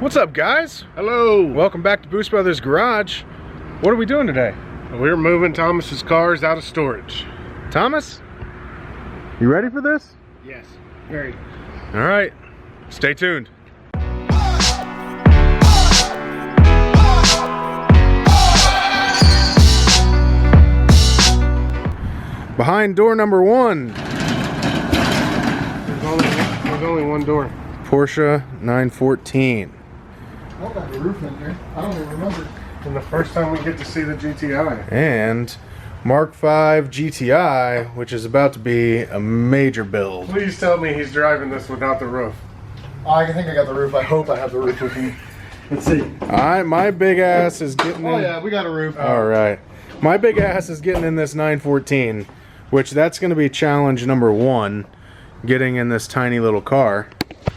What's up, guys? Hello. Welcome back to Boost Brothers Garage. What are we doing today? We're moving Thomas's cars out of storage. Thomas, you ready for this? Yes, very. All right, stay tuned. Behind door number one. There's only one door. Porsche 914. Oh, got the roof in there. I don't even remember. And the first time we get to see the GTI. And MK5 GTI, which is about to be a major build. Please tell me he's driving this without the roof. I think I got the roof. I hope I have the roof with me. Let's see. My big ass is getting Oh in. yeah, we got a roof. All right. My big ass is getting in this 914, which that's going to be challenge number one, getting in this tiny little car.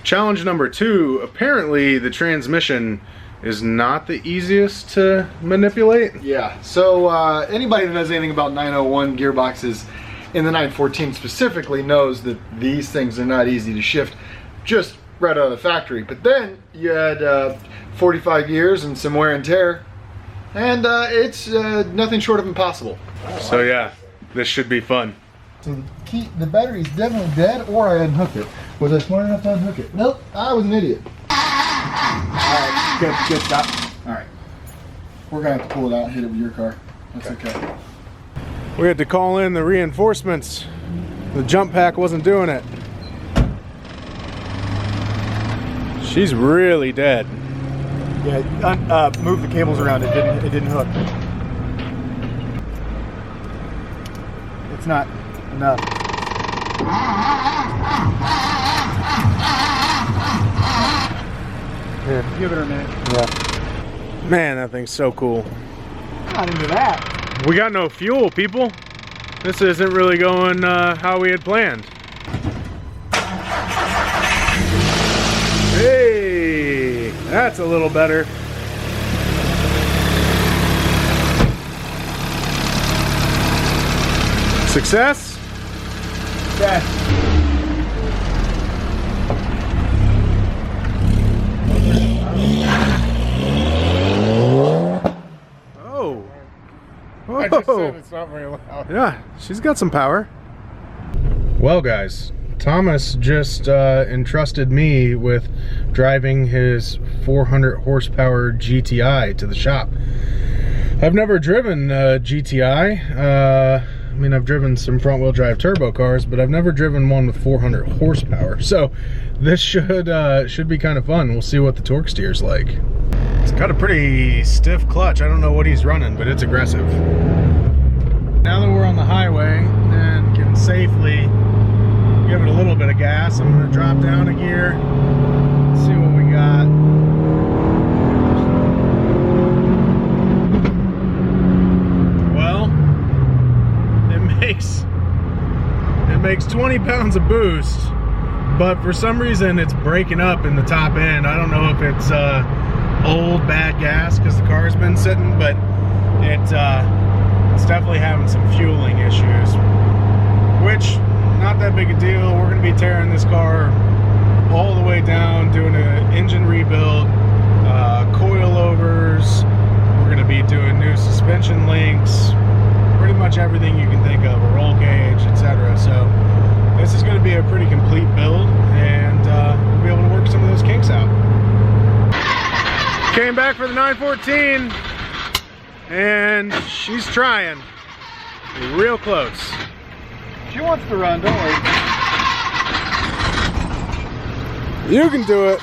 Challenge number two, apparently the transmission is not the easiest to manipulate. Yeah. So anybody that knows anything about 901 gearboxes in the 914 specifically knows that these things are not easy to shift just right out of the factory. But then you had 45 years and some wear and tear, and it's nothing short of impossible. So yeah, this should be fun. So the battery's definitely dead, or I unhooked it. Was I smart enough to unhook it? Nope, I was an idiot. Alright, good stop. Alright. We're gonna have to pull it out and hit it with your car. That's okay. We had to call in the reinforcements. The jump pack wasn't doing it. She's really dead. Yeah, move the cables around. It didn't hook. It's not enough. Here. Give it a minute. Yeah. Man, that thing's so cool. Not into that. We got no fuel, people. This isn't really going how we had planned. Hey, that's a little better. Success? Yeah. Oh. I just said it's not very loud. Yeah, she's got some power. Well, guys, Thomas just entrusted me with driving his 400 horsepower GTI to the shop. I've never driven a GTI. I mean, I've driven some front wheel drive turbo cars, but I've never driven one with 400 horsepower. So this should be kind of fun. We'll see what the torque steer's like. It's got a pretty stiff clutch. I don't know what he's running, but it's aggressive. Now that we're on the highway and can safely give it a little bit of gas, I'm gonna drop down a gear, see what we got. Well, it makes 20 pounds of boost, but for some reason it's breaking up in the top end. I don't know if it's old bad gas because the car's been sitting, but it's definitely having some fueling issues, which not that big a deal. We're going to be tearing this car all the way down, doing an engine rebuild, coilovers. We're going to be doing new suspension links, pretty much everything you can think of, a roll cage, etc. So this is going to be a pretty complete build, and we'll be able to work some of those kinks out. Came back for the 914, and she's trying. Real close. She wants to run, don't worry. You can do it.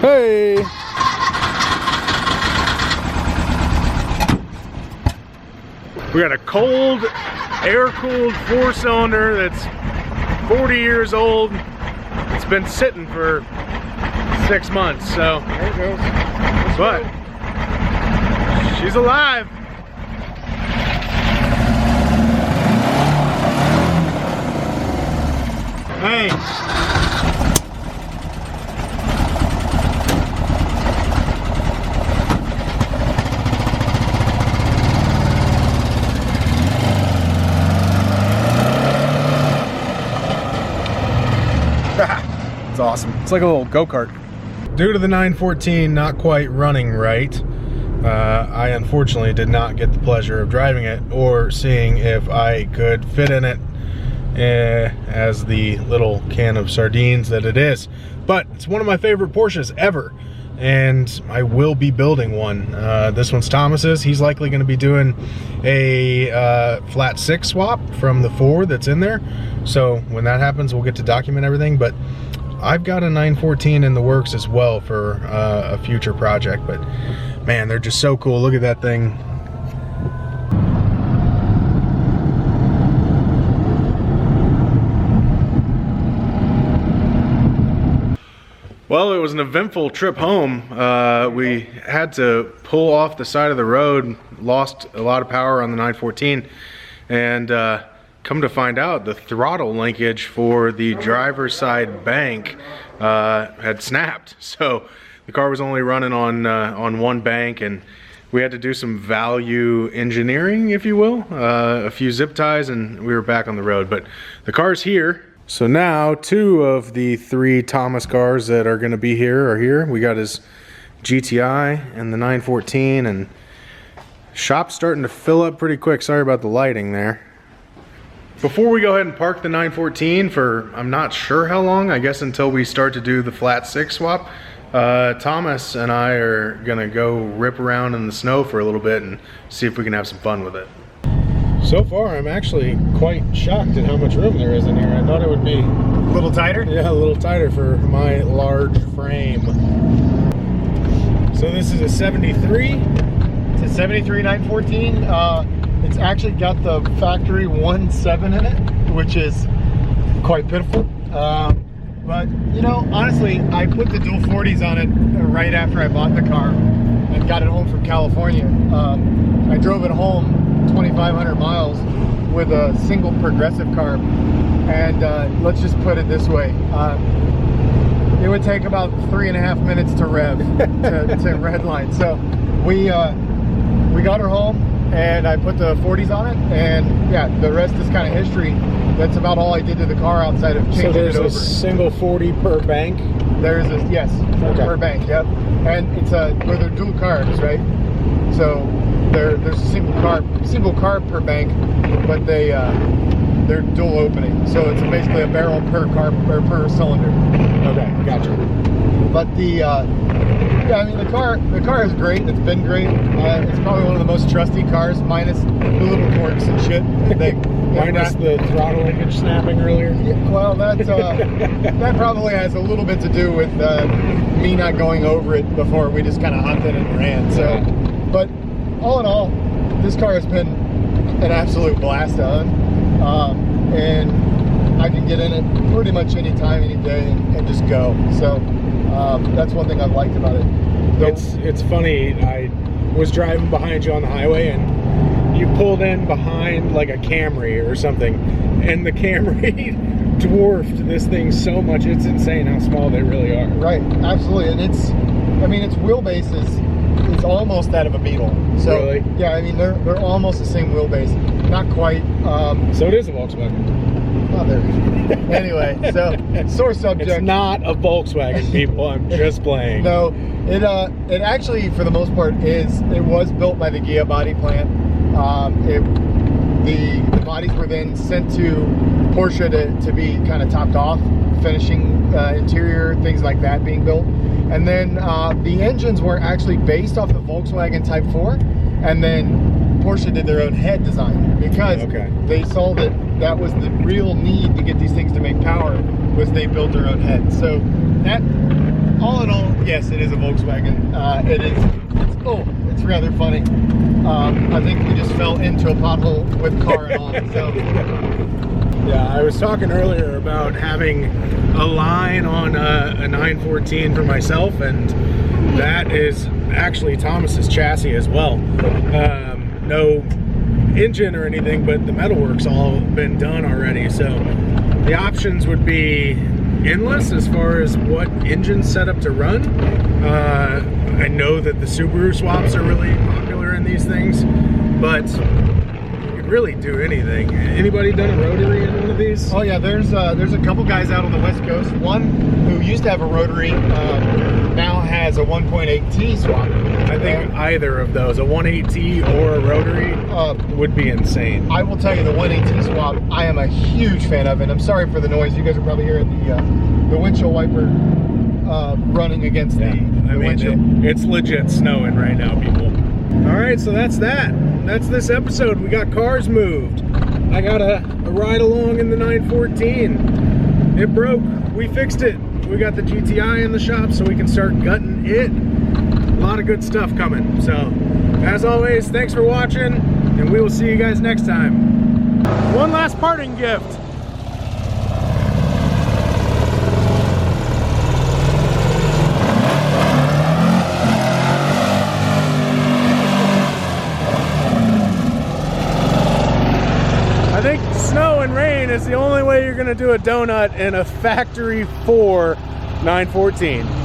Hey. We got a cold, air-cooled 4-cylinder that's 40 years old. It's been sitting for 6 months, so. There it goes. But she's alive. Hey. awesome. It's like a little go-kart. Due to the 914 not quite running right, I unfortunately did not get the pleasure of driving it or seeing if I could fit in it as the little can of sardines that it is. But it's one of my favorite Porsches ever, and I will be building one. This one's Thomas's. He's likely going to be doing a flat 6 swap from the 4 that's in there. So when that happens, we'll get to document everything. But I've got a 914 in the works as well for a future project. But man, they're just so cool. Look at that thing. Well, it was an eventful trip home. We had to pull off the side of the road, lost a lot of power on the 914, and come to find out the throttle linkage for the driver's side bank had snapped. So the car was only running on one bank, and we had to do some value engineering, if you will, a few zip ties, and we were back on the road. But the car's here. So now 2 of the 3 Thomas cars that are going to be here are here. We got his GTI and the 914, and shop's starting to fill up pretty quick. Sorry about the lighting there. Before we go ahead and park the 914 for I'm not sure how long, I guess until we start to do the flat 6 swap, Thomas and I are going to go rip around in the snow for a little bit and see if we can have some fun with it. So far, I'm actually quite shocked at how much room there is in here. I thought it would be A little tighter? yeah, a little tighter for my large frame. So this is a 73. It's a 73 914. It's actually got the factory 1.7 in it, which is quite pitiful. But you know, honestly, I put the dual 40s on it right after I bought the car and got it home from California. I drove it home 2,500 miles with a single progressive carb, and let's just put it this way, it would take about 3.5 minutes to rev to redline. So we got her home, and I put the 40s on it, and yeah, the rest is kind of history. That's about all I did to the car outside of changing it over. So there's a single 40 per bank? There's a, yes, okay. Per bank, yep. And it's well, they're dual carbs, right? So there's a single carb per bank, but they're dual opening. So it's basically a barrel per carb or per cylinder. Okay, gotcha. But yeah, I mean the car is great. It's been great. It's probably one of the most trusty cars, minus the little quirks and shit. Minus the throttle linkage snapping earlier. Yeah, well, that probably has a little bit to do with me not going over it before. We just kind of hopped in and ran. So, but all in all, this car has been an absolute blast to own, and I can get in it pretty much any time, any day, and just go. So that's one thing I've liked about it. It's funny. I was driving behind you on the highway, and you pulled in behind like a Camry or something, and the Camry dwarfed this thing so much. It's insane how small they really are. Right, absolutely. And its wheelbase is almost that of a Beetle. So really? Yeah, I mean they're almost the same wheelbase. Not quite. So it is a Volkswagen. Oh, there. Anyway, so sore subject. It's not a Volkswagen, people. I'm just playing. No, it actually, for the most part, is. It was built by the Ghia body plant. The bodies were then sent to Porsche to be kind of topped off, finishing interior, things like that being built. And then the engines were actually based off the Volkswagen Type 4, and then Porsche did their own head design because they saw that was the real need to get these things to make power, was they built their own head. So that, all in all, yes, it is a Volkswagen. It's rather funny. I think we just fell into a pothole with car and all. So. Yeah, I was talking earlier about having a line on a 914 for myself, and that is actually Thomas's chassis as well. No engine or anything, but the metalwork's all been done already. So the options would be endless as far as what engine setup to run. I know that the Subaru swaps are really popular in these things, but could really do anything. Anybody done a rotary in one of these? Oh yeah, there's a couple guys out on the West Coast. One who used to have a rotary, now has a 1.8T swap. I think either of those, a 1.8T or a rotary, would be insane. I will tell you, the 1.8T swap, I am a huge fan of, and I'm sorry for the noise. You guys are probably hearing the windshield wiper running against the windshield. It's legit snowing right now, people. All right, so that's that. That's this episode. We got cars moved. I got a ride along in the 914. It broke. We fixed it. We got the GTI in the shop so we can start gutting it. A lot of good stuff coming. So, as always, thanks for watching, and we will see you guys next time. One last parting gift. I think snow and rain is the only way you're going to do a donut in a factory 4 914.